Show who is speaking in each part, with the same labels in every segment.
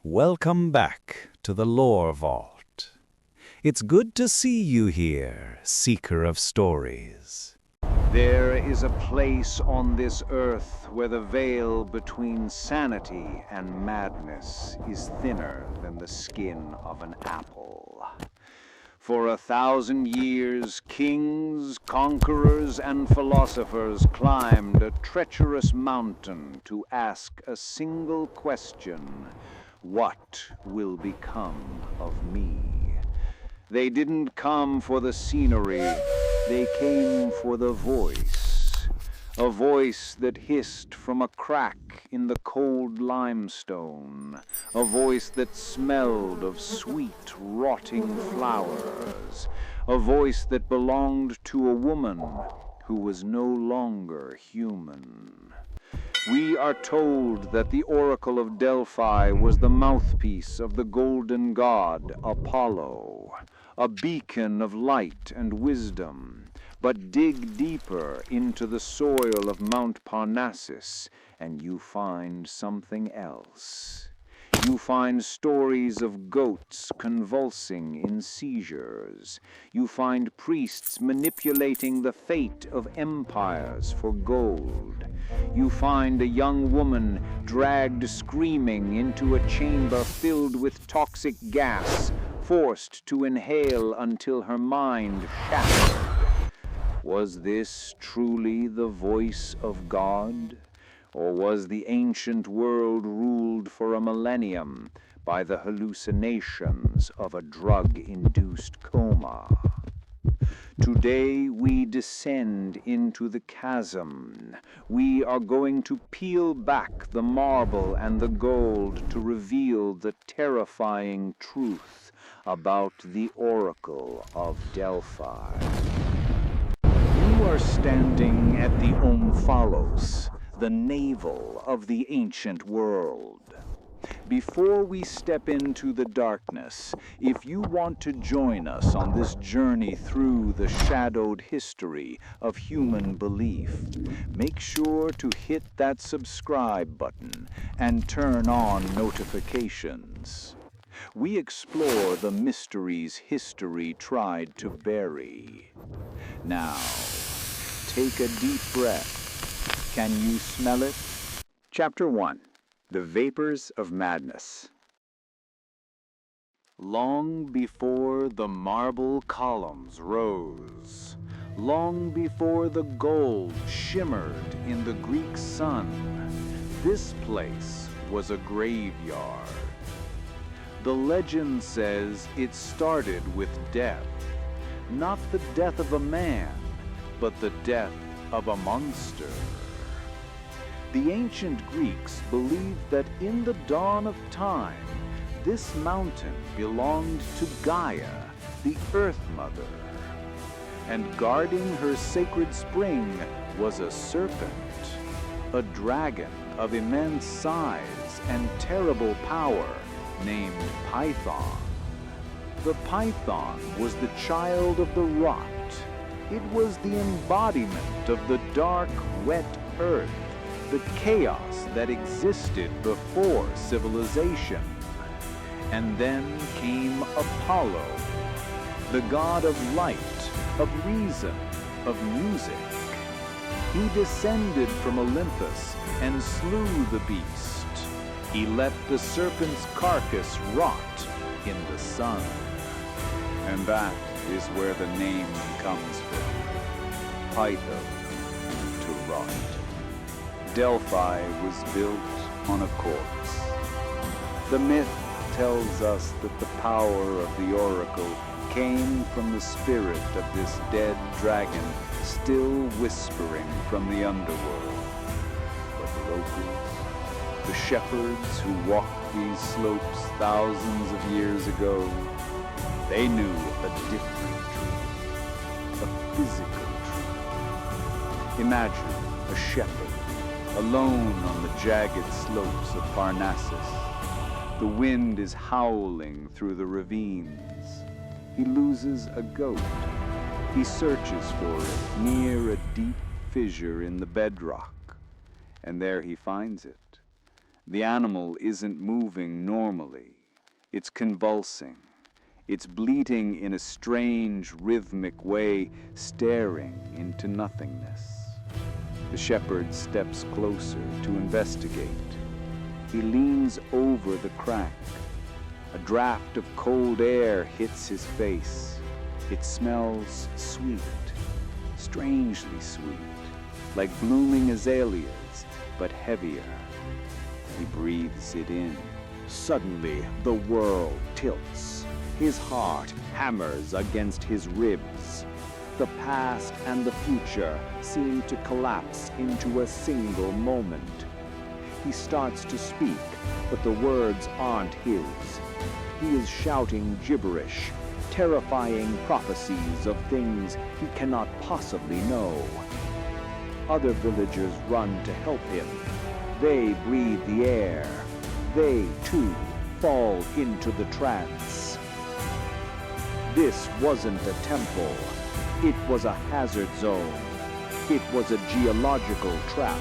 Speaker 1: Welcome back to the Lore Vault. It's good to see you here, seeker of stories.
Speaker 2: There is a place on this earth where the veil between sanity and madness is thinner than the skin of an apple. For 1,000 years, kings, conquerors, and philosophers climbed a treacherous mountain to ask a single question: what will become of me? They didn't come for the scenery, they came for the voice. A voice that hissed from a crack in the cold limestone. A voice that smelled of sweet, rotting flowers. A voice that belonged to a woman who was no longer human. We are told that the Oracle of Delphi was the mouthpiece of the golden god Apollo, a beacon of light and wisdom. But dig deeper into the soil of Mount Parnassus, and you find something else. You find stories of goats convulsing in seizures. You find priests manipulating the fate of empires for gold. You find a young woman dragged screaming into a chamber filled with toxic gas, forced to inhale until her mind shattered. Was this truly the voice of God? Or was the ancient world ruled for a millennium by the hallucinations of a drug-induced coma? Today we descend into the chasm. We are going to peel back the marble and the gold to reveal the terrifying truth about the Oracle of Delphi. You are standing at the Omphalos, the navel of the ancient world. Before we step into the darkness, if you want to join us on this journey through the shadowed history of human belief, make sure to hit that subscribe button and turn on notifications. We explore the mysteries history tried to bury. Now, take a deep breath. Can you smell it? Chapter 1. The Vapors of Madness. Long before the marble columns rose, long before the gold shimmered in the Greek sun, this place was a graveyard. The legend says it started with death, not the death of a man, but the death of a monster. The ancient Greeks believed that in the dawn of time, this mountain belonged to Gaia, the Earth Mother. And guarding her sacred spring was a serpent, a dragon of immense size and terrible power named Python. The python was the child of the rot. It was the embodiment of the dark, wet earth, the chaos that existed before civilization. And then came Apollo, the god of light, of reason, of music. He descended from Olympus and slew the beast. He let the serpent's carcass rot in the sun. And that is where the name comes from. Pythia, to rot. Delphi was built on a corpse. The myth tells us that the power of the oracle came from the spirit of this dead dragon still whispering from the underworld. But the locals, the shepherds who walked these slopes thousands of years ago, they knew a different truth, a physical truth. Imagine a shepherd alone on the jagged slopes of Parnassus. The wind is howling through the ravines. He loses a goat. He searches for it near a deep fissure in the bedrock. And there he finds it. The animal isn't moving normally. It's convulsing. It's bleating in a strange, rhythmic way, staring into nothingness. The shepherd steps closer to investigate. He leans over the crack. A draft of cold air hits his face. It smells sweet, strangely sweet, like blooming azaleas, but heavier. He breathes it in. Suddenly, the world tilts. His heart hammers against his ribs. The past and the future seem to collapse into a single moment. He starts to speak, but the words aren't his. He is shouting gibberish, terrifying prophecies of things he cannot possibly know. Other villagers run to help him. They breathe the air. They, too, fall into the trance. This wasn't a temple. It was a hazard zone. It was a geological trap.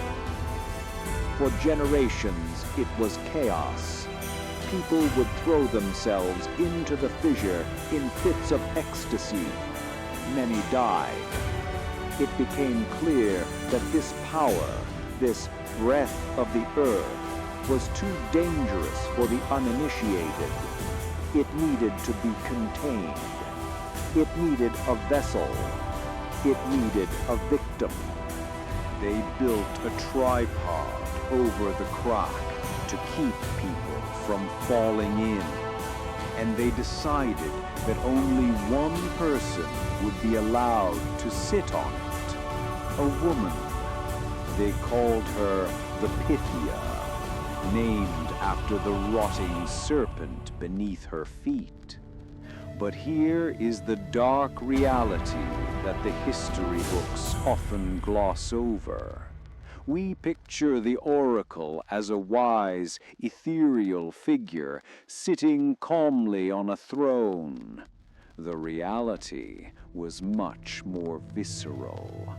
Speaker 2: For generations, it was chaos. People would throw themselves into the fissure in fits of ecstasy. Many died. It became clear that this power, this breath of the earth, was too dangerous for the uninitiated. It needed to be contained. It needed a vessel. It needed a victim. They built a tripod over the crack to keep people from falling in. And they decided that only one person would be allowed to sit on it. A woman. They called her the Pythia, named after the rotting serpent beneath her feet. But here is the dark reality that the history books often gloss over. We picture the Oracle as a wise, ethereal figure sitting calmly on a throne. The reality was much more visceral.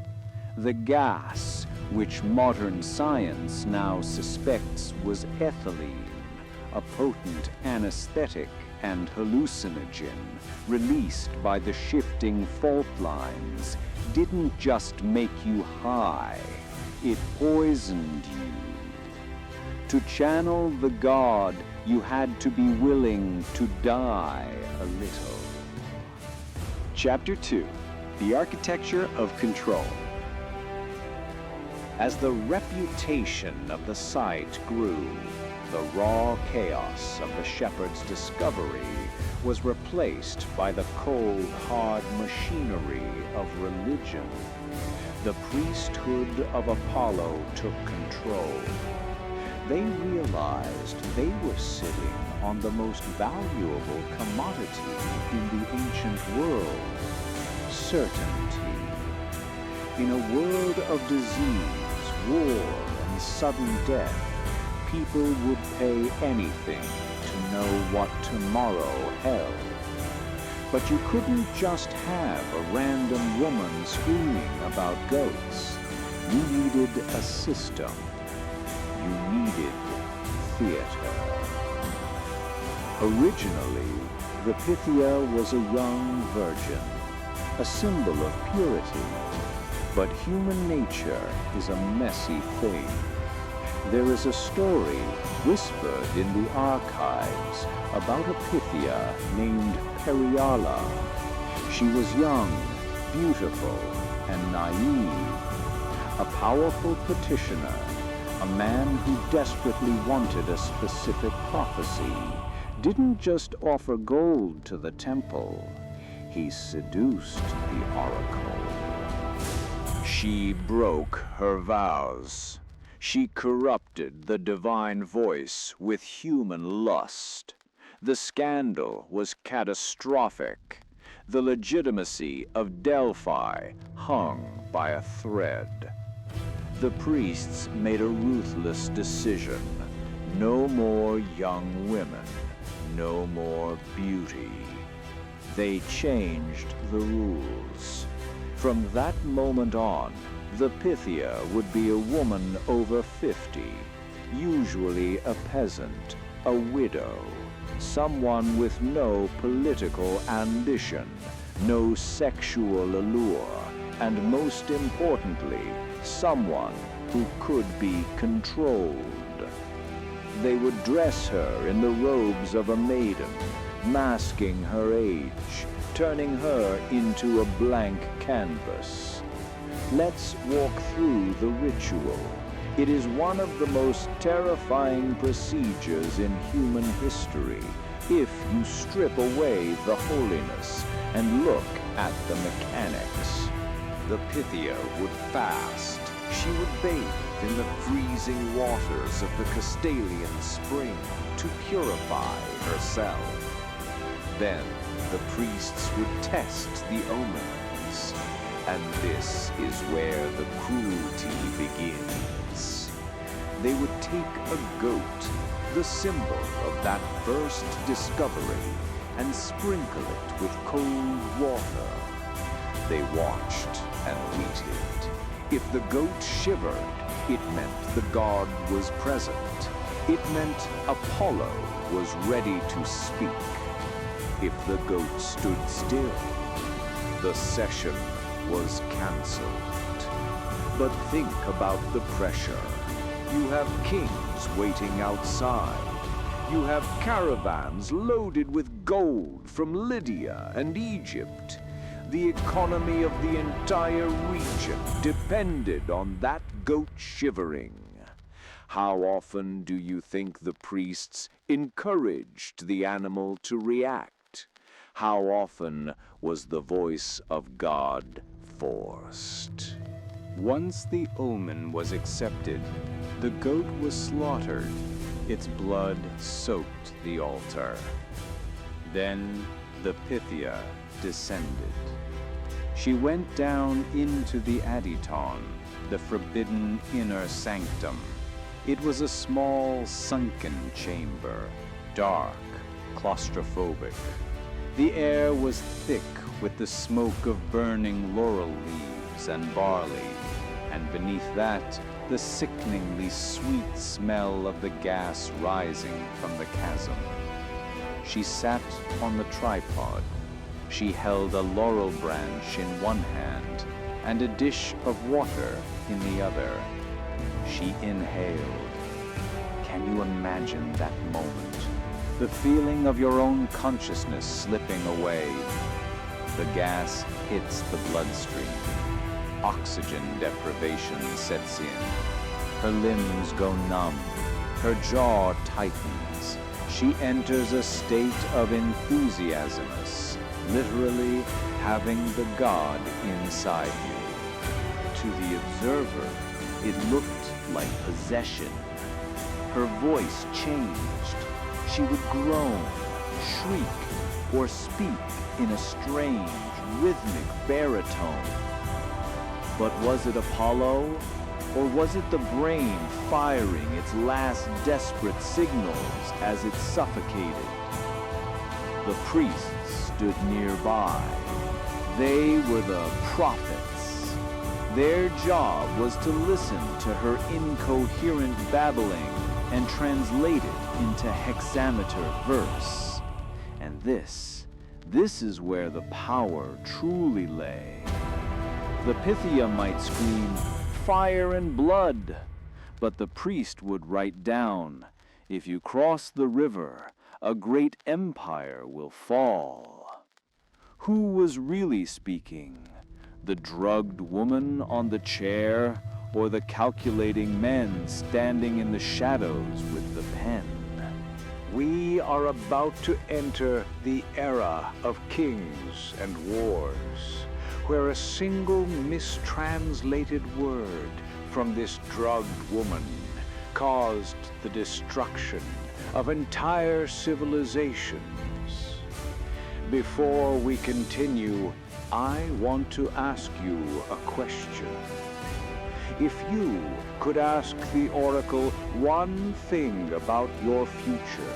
Speaker 2: The gas, which modern science now suspects was ethylene, a potent anesthetic and hallucinogen released by the shifting fault lines, didn't just make you high, it poisoned you. To channel the god, you had to be willing to die a little. Chapter 2. The Architecture of Control. As the reputation of the site grew, the raw chaos of the shepherd's discovery was replaced by the cold, hard machinery of religion. The priesthood of Apollo took control. They realized they were sitting on the most valuable commodity in the ancient world: certainty. In a world of disease, war, and sudden death, people would pay anything to know what tomorrow held. But you couldn't just have a random woman screaming about goats. You needed a system. You needed theater. Originally, the Pythia was a young virgin, a symbol of purity. But human nature is a messy thing. There is a story whispered in the archives about a Pythia named Periala. She was young, beautiful, and naive. A powerful petitioner, a man who desperately wanted a specific prophecy, didn't just offer gold to the temple. He seduced the oracle. She broke her vows. She corrupted the divine voice with human lust. The scandal was catastrophic. The legitimacy of Delphi hung by a thread. The priests made a ruthless decision. No more young women, no more beauty. They changed the rules. From that moment on, the Pythia would be a woman over 50, usually a peasant, a widow, someone with no political ambition, no sexual allure, and most importantly, someone who could be controlled. They would dress her in the robes of a maiden, masking her age, turning her into a blank canvas. Let's walk through the ritual. It is one of the most terrifying procedures in human history if you strip away the holiness and look at the mechanics. The Pythia would fast. She would bathe in the freezing waters of the Castalian spring to purify herself. Then the priests would test the omens, and this is where the cruelty begins. They would take a goat, the symbol of that first discovery, and sprinkle it with cold water. They watched and waited. If the goat shivered, it meant the god was present. It meant Apollo was ready to speak. If the goat stood still, the session was cancelled. But think about the pressure. You have kings waiting outside. You have caravans loaded with gold from Lydia and Egypt. The economy of the entire region depended on that goat shivering. How often do you think the priests encouraged the animal to react? How often was the voice of God forced? Once the omen was accepted, the goat was slaughtered. Its blood soaked the altar. Then the Pythia descended. She went down into the Aditon, the forbidden inner sanctum. It was a small, sunken chamber, dark, claustrophobic. The air was thick with the smoke of burning laurel leaves and barley, and beneath that, the sickeningly sweet smell of the gas rising from the chasm. She sat on the tripod. She held a laurel branch in one hand and a dish of water in the other. She inhaled. Can you imagine that moment? The feeling of your own consciousness slipping away. The gas hits the bloodstream. Oxygen deprivation sets in. Her limbs go numb. Her jaw tightens. She enters a state of enthusiasmus, literally having the god inside you. To the observer, it looked like possession. Her voice changed. She would groan, shriek, or speak in a strange, rhythmic baritone. But was it Apollo, or was it the brain firing its last desperate signals as it suffocated? The priests stood nearby. They were the prophets. Their job was to listen to her incoherent babbling and translate it into hexameter verse. And this is where the power truly lay. The Pythia might scream, "Fire and blood," but the priest would write down, "If you cross the river, a great empire will fall." Who was really speaking? The drugged woman on the chair, or the calculating men standing in the shadows with the pen? We are about to enter the era of kings and wars, where a single mistranslated word from this drugged woman caused the destruction of entire civilizations. Before we continue, I want to ask you a question. If you could ask the Oracle one thing about your future,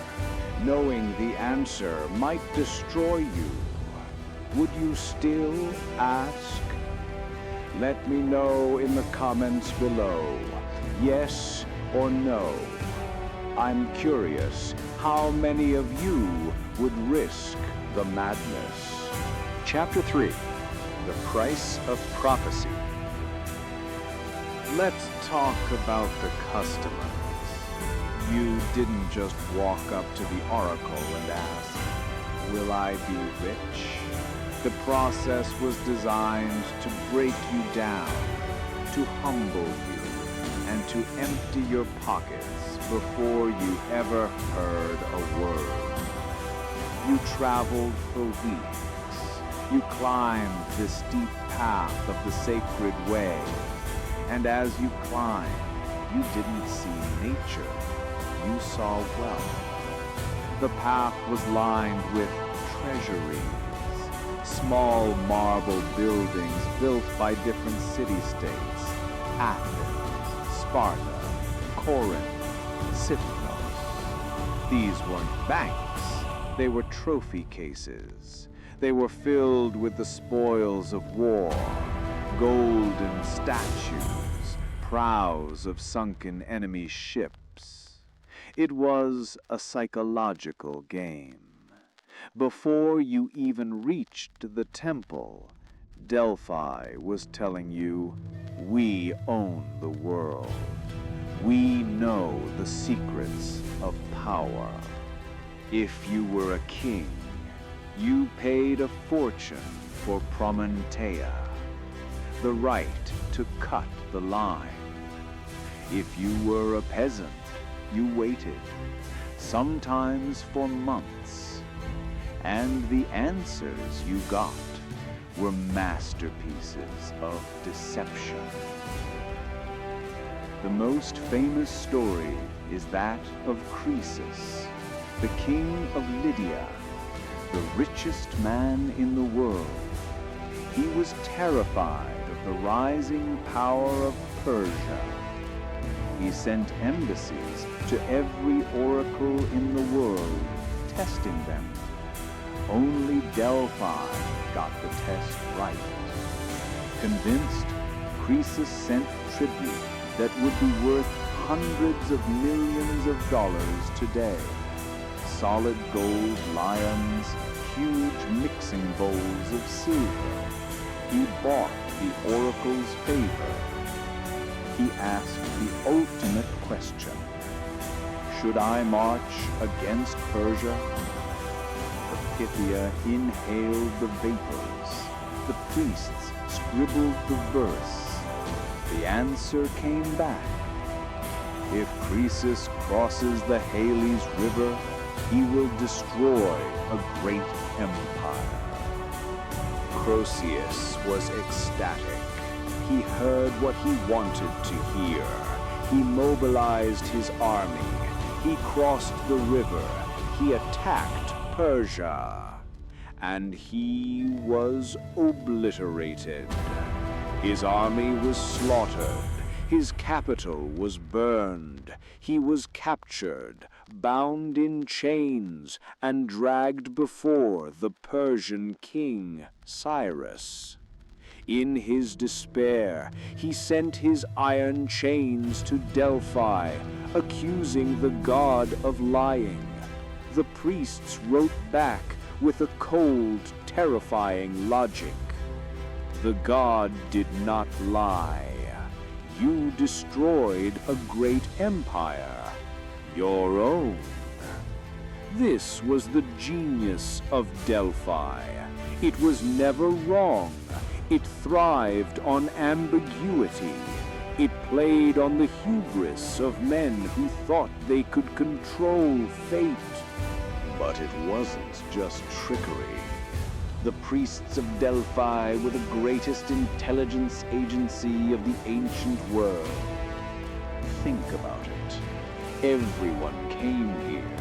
Speaker 2: knowing the answer might destroy you, would you still ask? Let me know in the comments below, yes or no. I'm curious how many of you would risk the madness. Chapter 3. The Price of Prophecy. Let's talk about the customers. You didn't just walk up to the Oracle and ask, "Will I be rich?" The process was designed to break you down, to humble you, and to empty your pockets before you ever heard a word. You traveled for weeks. You climbed the steep path of the sacred way, and as you climbed, you didn't see nature, you saw wealth. The path was lined with treasuries, small marble buildings built by different city-states: Athens, Sparta, Corinth, Sipnos. These weren't banks, they were trophy cases. They were filled with the spoils of war, golden statues, prows of sunken enemy ships. It was a psychological game. Before you even reached the temple, Delphi was telling you, "We own the world. We know the secrets of power." If you were a king, you paid a fortune for promenteia, the right to cut the line. If you were a peasant, you waited, sometimes for months, and the answers you got were masterpieces of deception. The most famous story is that of Croesus, the king of Lydia, the richest man in the world. He was terrified of the rising power of Persia. He sent embassies to every oracle in the world, testing them. Only Delphi got the test right. Convinced, Croesus sent tribute that would be worth hundreds of millions of dollars today. Solid gold lions, huge mixing bowls of silver. He bought the oracle's favor. He asked the ultimate question: should I march against Persia? The Pythia inhaled the vapors. The priests scribbled the verse. The answer came back. If Croesus crosses the Halys River, he will destroy a great empire. Croesus was ecstatic. He heard what he wanted to hear. He mobilized his army. He crossed the river. He attacked Persia. And he was obliterated. His army was slaughtered. His capital was burned. He was captured, bound in chains, and dragged before the Persian king, Cyrus. In his despair, he sent his iron chains to Delphi, accusing the god of lying. The priests wrote back with a cold, terrifying logic. The god did not lie. You destroyed a great empire, your own. This was the genius of Delphi. It was never wrong. It thrived on ambiguity. It played on the hubris of men who thought they could control fate. But it wasn't just trickery. The priests of Delphi were the greatest intelligence agency of the ancient world. Think about it. Everyone came here.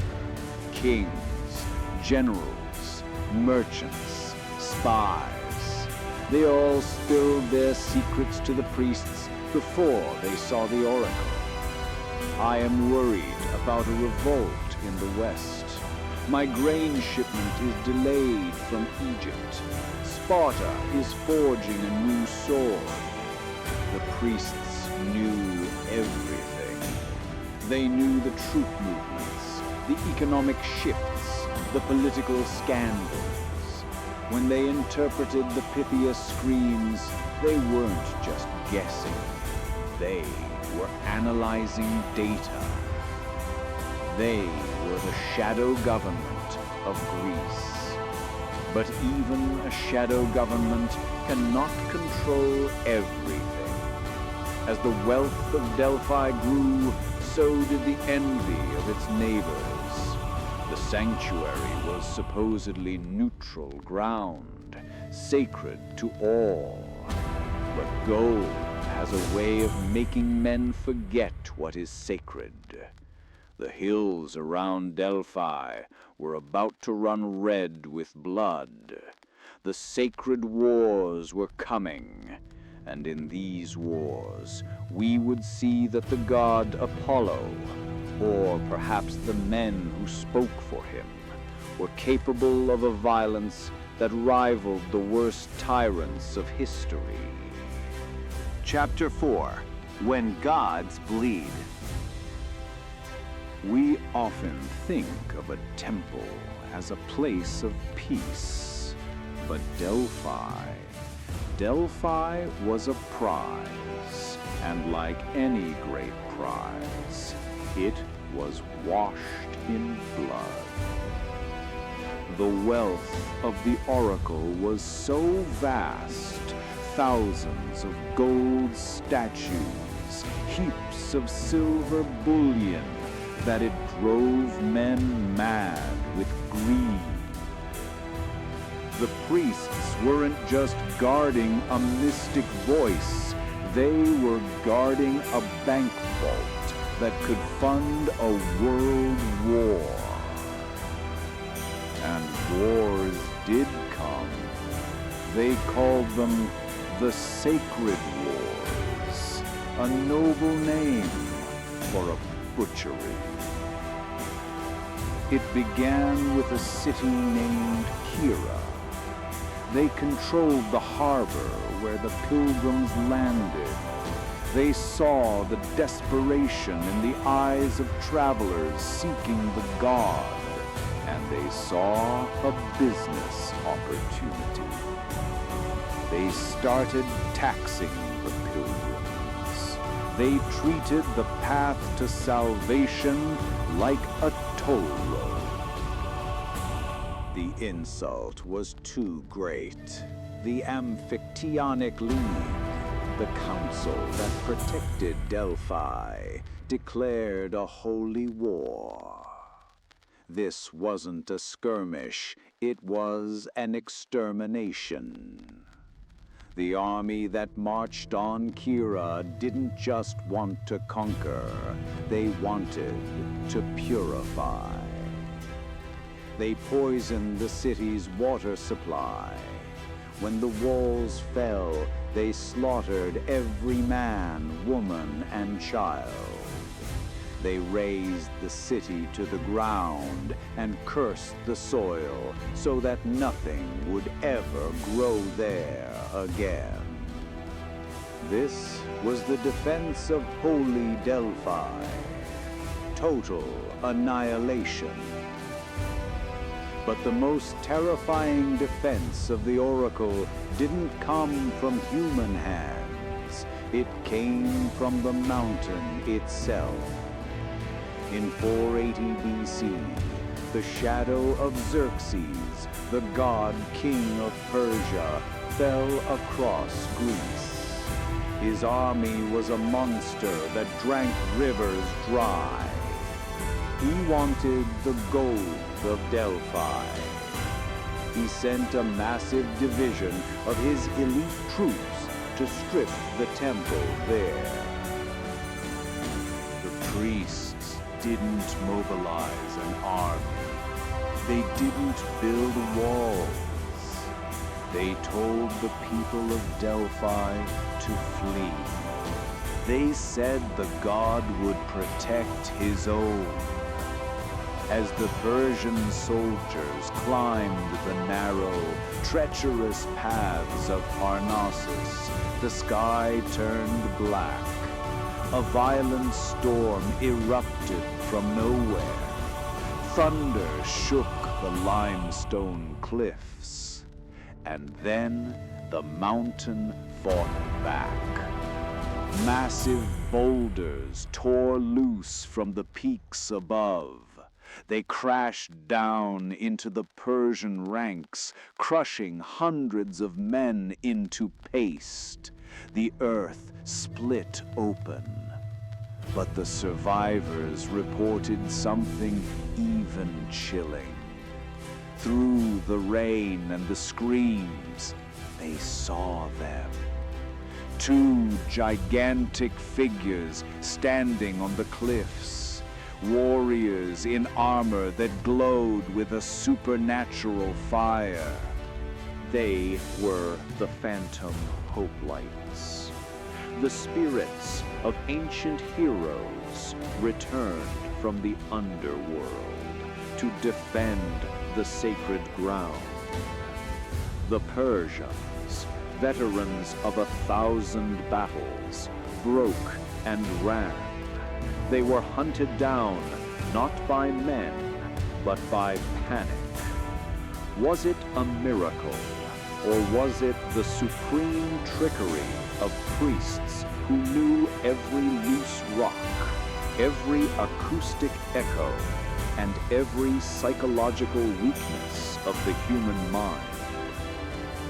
Speaker 2: Kings, generals, merchants, spies. They all spilled their secrets to the priests before they saw the oracle. I am worried about a revolt in the West. My grain shipment is delayed from Egypt. Sparta is forging a new sword. The priests knew everything. They knew the troop movements, the economic shifts, the political scandals. When they interpreted the Pythia screams, they weren't just guessing. They were analyzing data. They were the shadow government of Greece. But even a shadow government cannot control everything. As the wealth of Delphi grew, so did the envy of its neighbors. The sanctuary was supposedly neutral ground, sacred to all. But gold has a way of making men forget what is sacred. The hills around Delphi were about to run red with blood. The sacred wars were coming, and in these wars we would see that the god Apollo, or perhaps the men who spoke for him, were capable of a violence that rivaled the worst tyrants of history.
Speaker 3: Chapter 4. When Gods Bleed.
Speaker 2: We often think of a temple as a place of peace, but Delphi was a prize, and like any great prize, it was washed in blood. The wealth of the Oracle was so vast, thousands of gold statues, heaps of silver bullion, that it drove men mad with greed. The priests weren't just guarding a mystic voice, they were guarding a bank vault that could fund a world war. And wars did come. They called them the Sacred Wars, a noble name for a butchery. It began with a city named Kira. They controlled the harbor where the pilgrims landed. They saw the desperation in the eyes of travelers seeking the god, and they saw a business opportunity. They started taxing the pilgrims. They treated the path to salvation like a toll road. The insult was too great. The Amphictyonic League, the council that protected Delphi, declared a holy war. This wasn't a skirmish, it was an extermination. The army that marched on Kira didn't just want to conquer, they wanted to purify. They poisoned the city's water supply. When the walls fell, they slaughtered every man, woman, and child. They razed the city to the ground and cursed the soil so that nothing would ever grow there again. This was the defense of holy Delphi. Total annihilation. But the most terrifying defense of the Oracle didn't come from human hands. It came from the mountain itself. In 480 BC, the shadow of Xerxes, the god king of Persia, fell across Greece. His army was a monster that drank rivers dry. He wanted the gold of Delphi. He sent a massive division of his elite troops to strip the temple there. The priests didn't mobilize an army. They didn't build walls. They told the people of Delphi to flee. They said the god would protect his own. As the Persian soldiers climbed the narrow, treacherous paths of Parnassus, the sky turned black. a violent storm erupted from nowhere. Thunder shook the limestone cliffs, and then the mountain fought back. Massive boulders tore loose from the peaks above. They crashed down into the Persian ranks, crushing hundreds of men into paste. The earth split open. But the survivors reported something even chilling. Through the rain and the screams, they saw them. Two gigantic figures standing on the cliffs, warriors in armor that glowed with a supernatural fire. They were the Phantom Hoplites. The spirits of ancient heroes returned from the underworld to defend the sacred ground. The Persians, veterans of 1,000 battles, broke and ran. They were hunted down not by men, but by panic. Was it a miracle, or was it the supreme trickery of priests who knew every loose rock, every acoustic echo, and every psychological weakness of the human mind?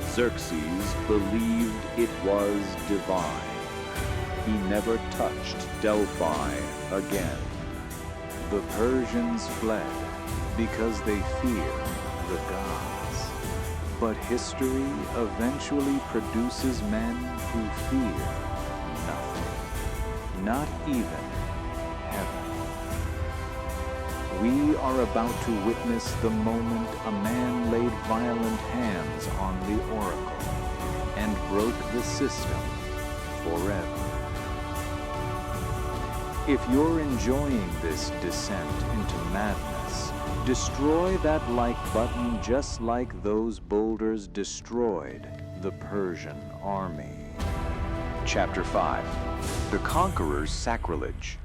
Speaker 2: Xerxes believed it was divine. He never touched Delphi again. The Persians fled because they feared the gods. But history eventually produces men who fear nothing, not even heaven. We are about to witness the moment a man laid violent hands on the Oracle and broke the system forever. If you're enjoying this descent into madness, destroy that like button just like those boulders destroyed the Persian army.
Speaker 3: Chapter 5. The Conqueror's Sacrilege.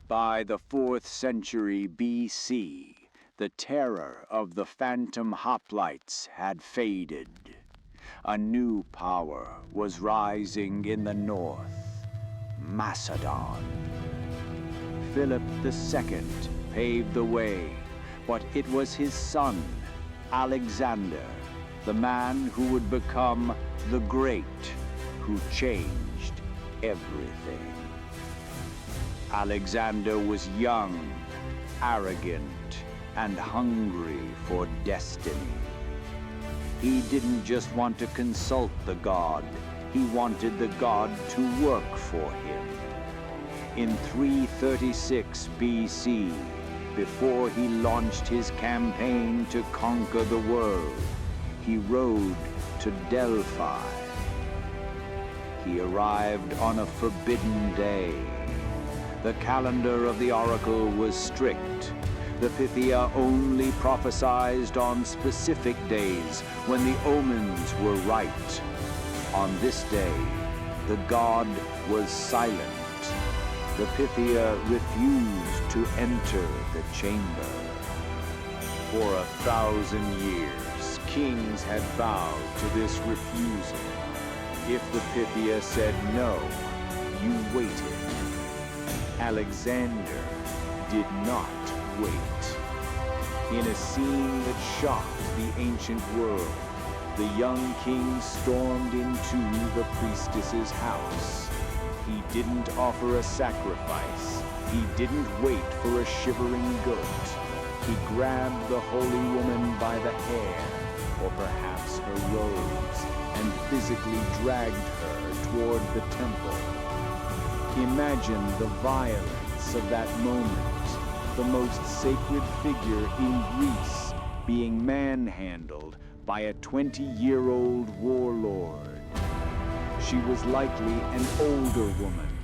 Speaker 2: By the 4th century BC, the terror of the Phantom Hoplites had faded. A new power was rising in the north, Macedon. Philip II paved the way, but it was his son, Alexander, the man who would become the Great, who changed everything. Alexander was young, arrogant, and hungry for destiny. He didn't just want to consult the god, he wanted the god to work for him. In 336 BC, before he launched his campaign to conquer the world, he rode to Delphi. He arrived on a forbidden day. The calendar of the Oracle was strict. The Pythia only prophesied on specific days when the omens were right. On this day, the god was silent. The Pythia refused to enter the chamber. For 1,000 years, kings had bowed to this refusal. If the Pythia said no, you waited. Alexander did not wait. In a scene that shocked the ancient world, the young king stormed into the priestess's house. He didn't offer a sacrifice. He didn't wait for a shivering goat. He grabbed the holy woman by the hair, or perhaps her robes, and physically dragged her toward the temple. Imagine the violence of that moment, the most sacred figure in Greece being manhandled by a 20-year-old warlord. She was likely an older woman,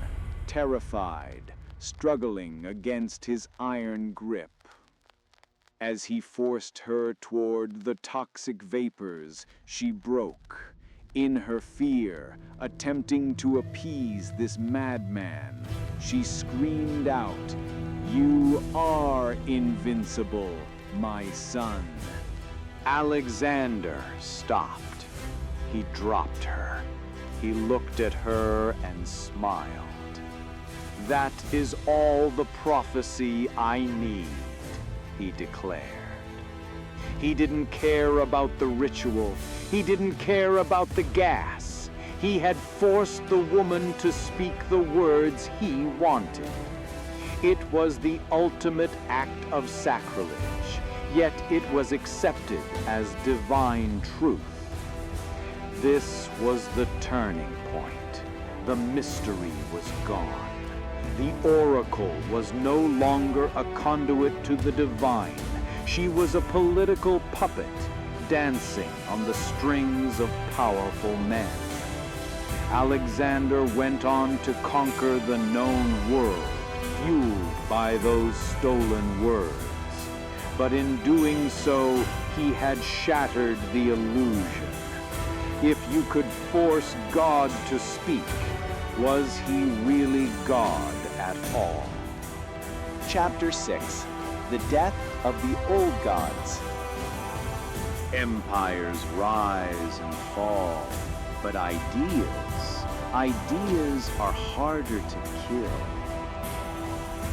Speaker 2: terrified, struggling against his iron grip. As he forced her toward the toxic vapors, she broke, In her fear, attempting to appease this madman, she screamed out, "You are invincible, my son." Alexander stopped. He dropped her. He looked at her and smiled. "That is all the prophecy I need," he declared. He didn't care about the ritual. He didn't care about the gas. He had forced the woman to speak the words he wanted. It was the ultimate act of sacrilege, yet it was accepted as divine truth. This was the turning point. The mystery was gone. The oracle was no longer a conduit to the divine. She was a political puppet, dancing on the strings of powerful men. Alexander went on to conquer the known world, fueled by those stolen words. But in doing so, he had shattered the illusion. If you could force God to speak, was he really God at all?
Speaker 3: Chapter 6. The Death of the Old Gods.
Speaker 2: Empires rise and fall, but ideas are harder to kill.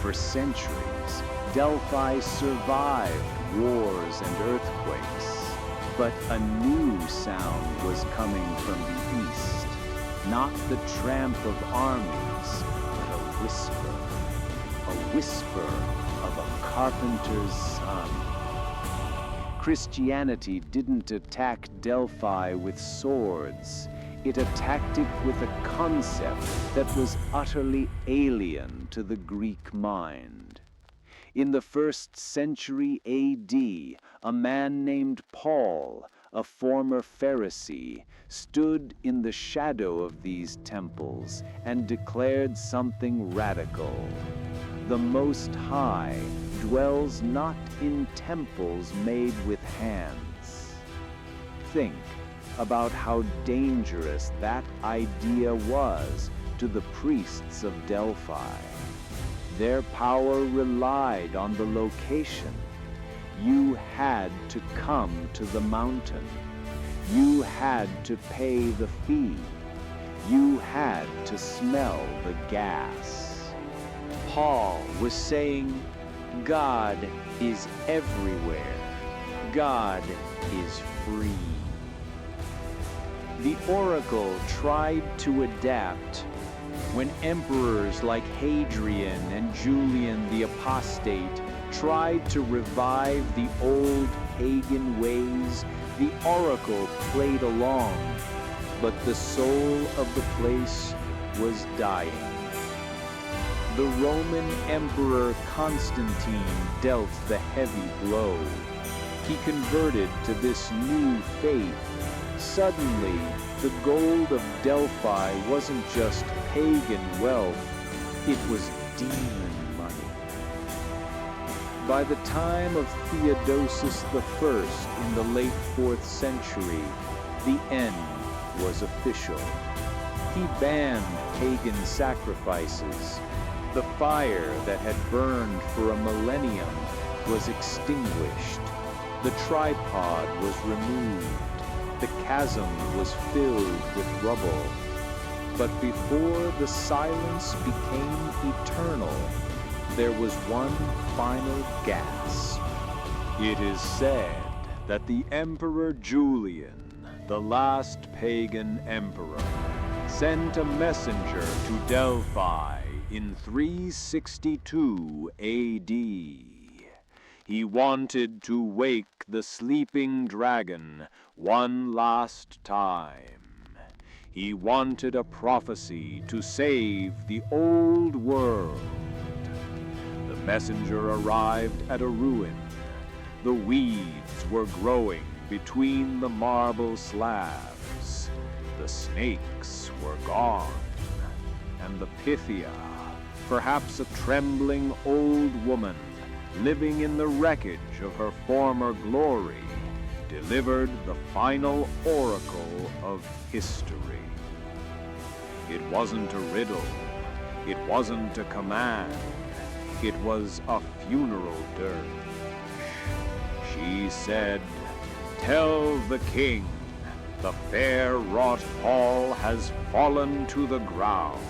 Speaker 2: For centuries, Delphi survived wars and earthquakes, but a new sound was coming from the east, not the tramp of armies, but a whisper of a carpenter's son. Christianity didn't attack Delphi with swords. It attacked it with a concept that was utterly alien to the Greek mind. In the 1st century AD, a man named Paul, a former Pharisee, stood in the shadow of these temples and declared something radical. The Most High dwells not in temples made with hands. Think about how dangerous that idea was to the priests of Delphi. Their power relied on the location. You had to come to the mountain. You had to pay the fee. You had to smell the gas. Paul was saying, God is everywhere. God is free. The oracle tried to adapt. When emperors like Hadrian and Julian the Apostate tried to revive the old pagan ways, the oracle played along, but the soul of the place was dying. The Roman Emperor Constantine dealt the heavy blow. He converted to this new faith. Suddenly, the gold of Delphi wasn't just pagan wealth, it was demon money. By the time of Theodosius I in the late 4th century, the end was official. He banned pagan sacrifices. The fire that had burned for a millennium was extinguished. The tripod was removed. The chasm was filled with rubble. But before the silence became eternal, there was one final gasp. It is said that the Emperor Julian, the last pagan emperor, sent a messenger to Delphi in 362 AD. He wanted to wake the sleeping dragon one last time. He wanted a prophecy to save the old world. The messenger arrived at a ruin. The weeds were growing between the marble slabs. The snakes were gone, and the Pythia, perhaps a trembling old woman living in the wreckage of her former glory, delivered the final oracle of history. It wasn't a riddle. It wasn't a command. It was a funeral dirge. She said, "Tell the king, the fair-wrought hall has fallen to the ground."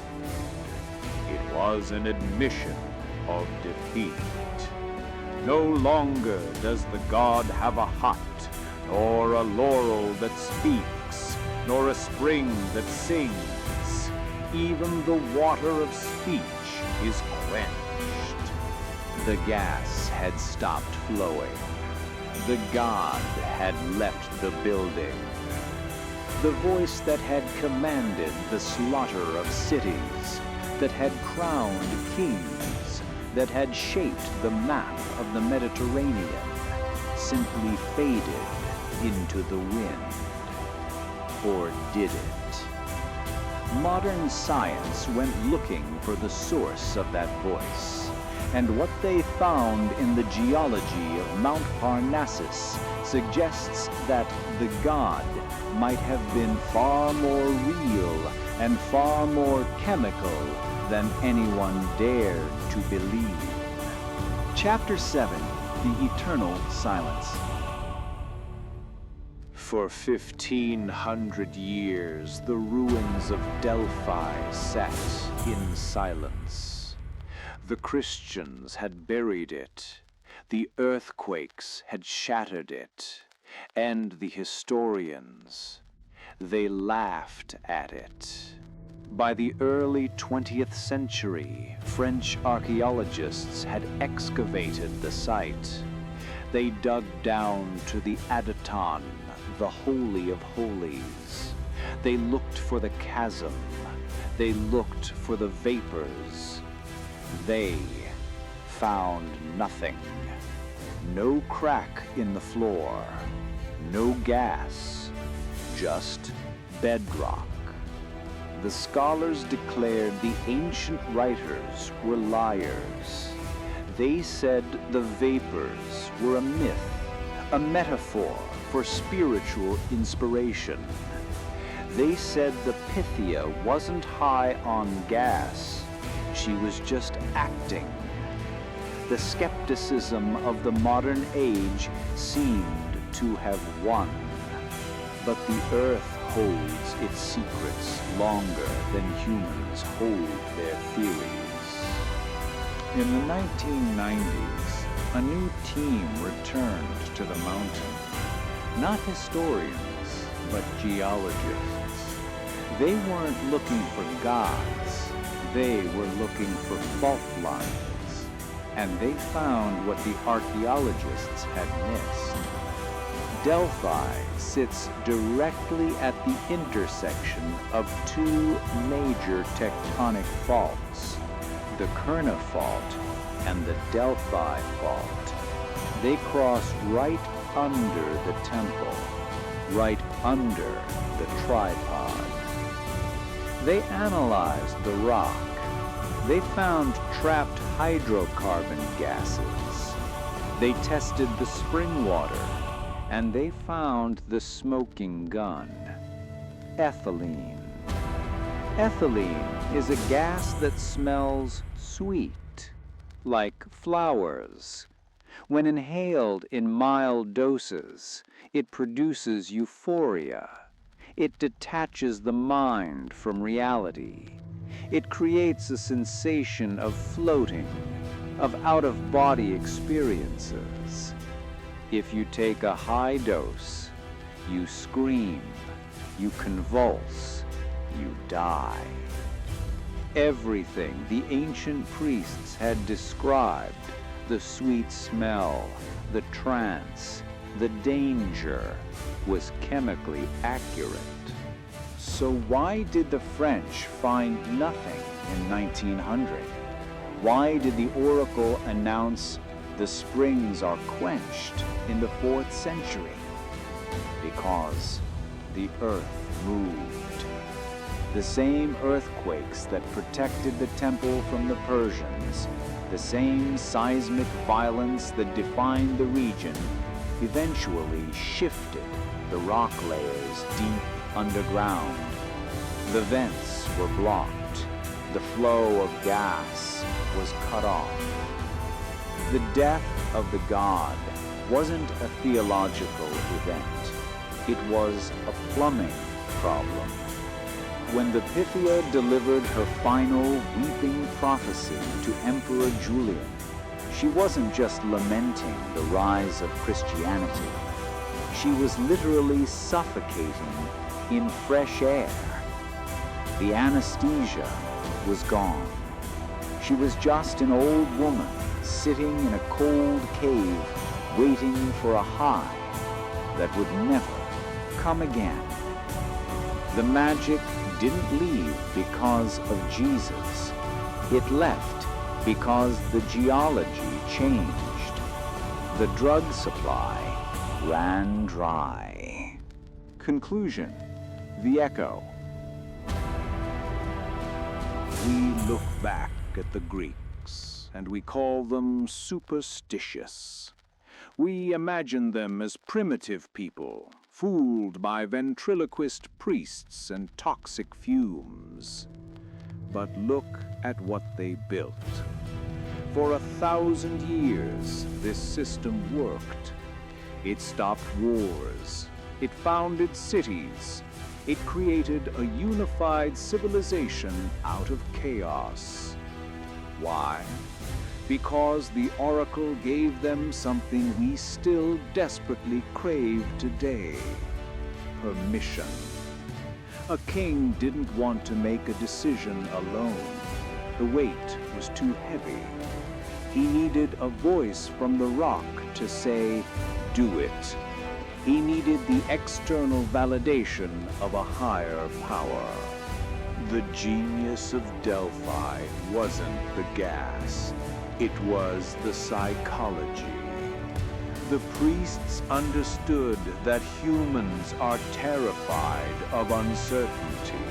Speaker 2: It was an admission of defeat. No longer does the god have a hut, nor a laurel that speaks, nor a spring that sings. Even the water of speech is quenched. The gas had stopped flowing. The god had left the building. The voice that had commanded the slaughter of cities, that had crowned kings, that had shaped the map of the Mediterranean, simply faded into the wind. Or did it? Modern science went looking for the source of that voice, and what they found in the geology of Mount Parnassus suggests that the god might have been far more real and far more chemical than anyone dared to believe. Chapter 7, The Eternal Silence. For 1,500 years, the ruins of Delphi sat in silence. The Christians had buried it, the earthquakes had shattered it, and the historians, they laughed at it. By the early 20th century, French archaeologists had excavated the site. They dug down to the Adaton, the Holy of Holies. They looked for the chasm. They looked for the vapors. They found nothing. No crack in the floor. No gas. Just bedrock. The scholars declared the ancient writers were liars. They said the vapors were a myth, a metaphor for spiritual inspiration. They said the Pythia wasn't high on gas. She was just acting. The skepticism of the modern age seemed to have won. But the earth holds its secrets longer than humans hold their theories. In the 1990s, a new team returned to the mountain. Not historians, but geologists. They weren't looking for gods. They were looking for fault lines. And they found what the archaeologists had missed. Delphi sits directly at the intersection of two major tectonic faults, the Kerna Fault and the Delphi Fault. They cross right under the temple, right under the tripod. They analyzed the rock. They found trapped hydrocarbon gases. They tested the spring water, and they found the smoking gun, ethylene. Ethylene is a gas that smells sweet, like flowers. When inhaled in mild doses, it produces euphoria. It detaches the mind from reality. It creates a sensation of floating, of out-of-body experiences. If you take a high dose, you scream, you convulse, you die. Everything the ancient priests had described, the sweet smell, the trance, the danger, was chemically accurate. So why did the French find nothing in 1900? Why did the Oracle announce the springs are quenched in the 4th century? Because the earth moved. The same earthquakes that protected the temple from the Persians, the same seismic violence that defined the region, eventually shifted the rock layers deep underground. The vents were blocked. The flow of gas was cut off. The death of the god wasn't a theological event. It was a plumbing problem. When the Pythia delivered her final weeping prophecy to Emperor Julian, she wasn't just lamenting the rise of Christianity. She was literally suffocating in fresh air. The anesthesia was gone. She was just an old woman sitting in a cold cave waiting for a high that would never come again. The magic didn't leave because of Jesus. It left because the geology changed. The drug supply ran dry. Conclusion: The Echo.
Speaker 1: We look back at the Greeks, and we call them superstitious. We imagine them as primitive people, fooled by ventriloquist priests and toxic fumes. But look at what they built. For 1,000 years, this system worked. It stopped wars. It founded cities. It created a unified civilization out of chaos. Why? Because the Oracle gave them something we still desperately crave today: permission. A king didn't want to make a decision alone. The weight was too heavy. He needed a voice from the rock to say, "Do it." He needed the external validation of a higher power. The genius of Delphi wasn't the gas. It was the psychology. The priests understood that humans are terrified of uncertainty.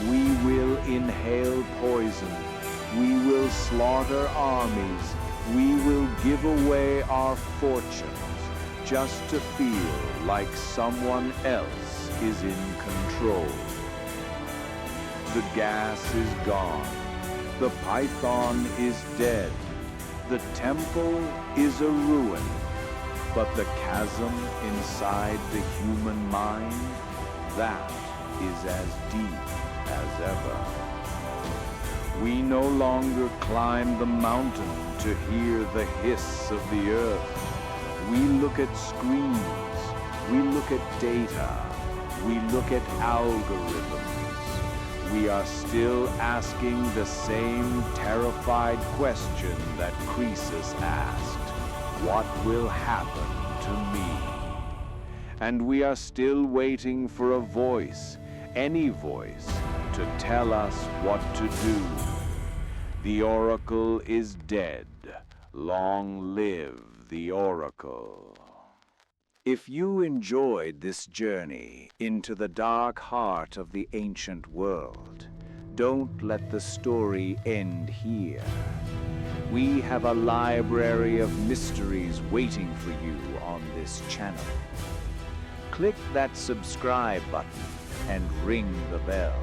Speaker 1: We will inhale poison. We will slaughter armies. We will give away our fortunes just to feel like someone else is in control. The gas is gone. The python is dead. The temple is a ruin. But the chasm inside the human mind, that is as deep as ever. We no longer climb the mountain to hear the hiss of the earth. We look at screens. We look at data. We look at algorithms. We are still asking the same terrified question that Croesus asked: what will happen to me? And we are still waiting for a voice, any voice, to tell us what to do. The Oracle is dead. Long live the Oracle. If you enjoyed this journey into the dark heart of the ancient world, don't let the story end here. We have a library of mysteries waiting for you on this channel. Click that subscribe button and ring the bell.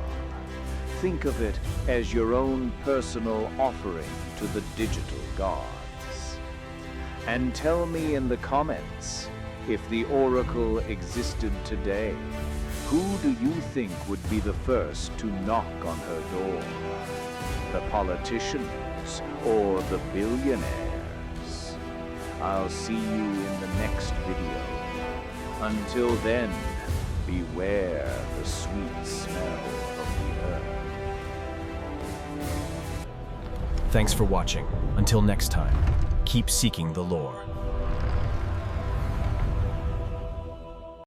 Speaker 1: Think of it as your own personal offering to the digital gods. And tell me in the comments, if the Oracle existed today, who do you think would be the first to knock on her door? The politicians or the billionaires? I'll see you in the next video. Until then, beware the sweet smell of the earth.
Speaker 4: Thanks for watching. Until next time, keep seeking the lore.